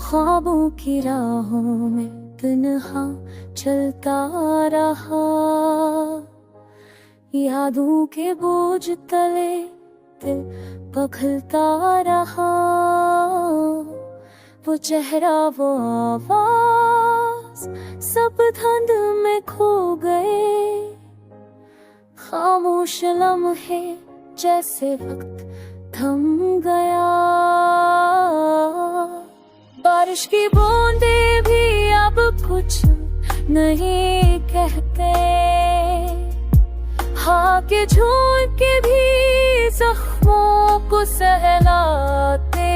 ख्वाबों की राहों में तन्हा चलता रहा, यादों के बोझ तले दिल पघलता रहा। वो चेहरा वो आवाज सब धुंध में खो गए, खामोश लम्हे जैसे वक्त थम गया। बारिश की बूंदें भी अब कुछ नहीं कहते, हाँ के झोंके भी जख्मों को सहलाते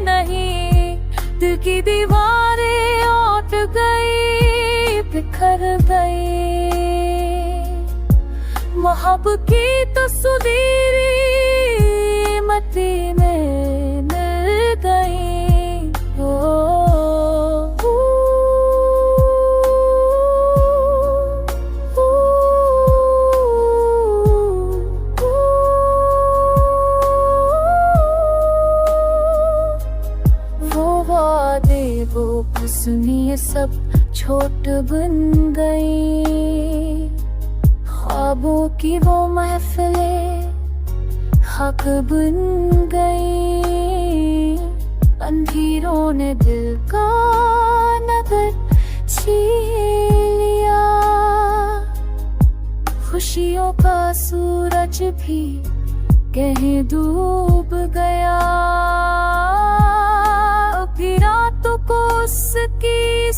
नहीं। दिल की दीवारें लौट गई, बिखर गई, मोहब्बत की तस्वीरें मिट्टी में मिल गई। वो सुनिए सब छोट बन गई, ख्वाबों की वो महफिलें हक बन गई। अंधेरों ने दिल का नगर छीन लिया, खुशियों का सूरज भी कहीं डूब गया। रातों को उसकी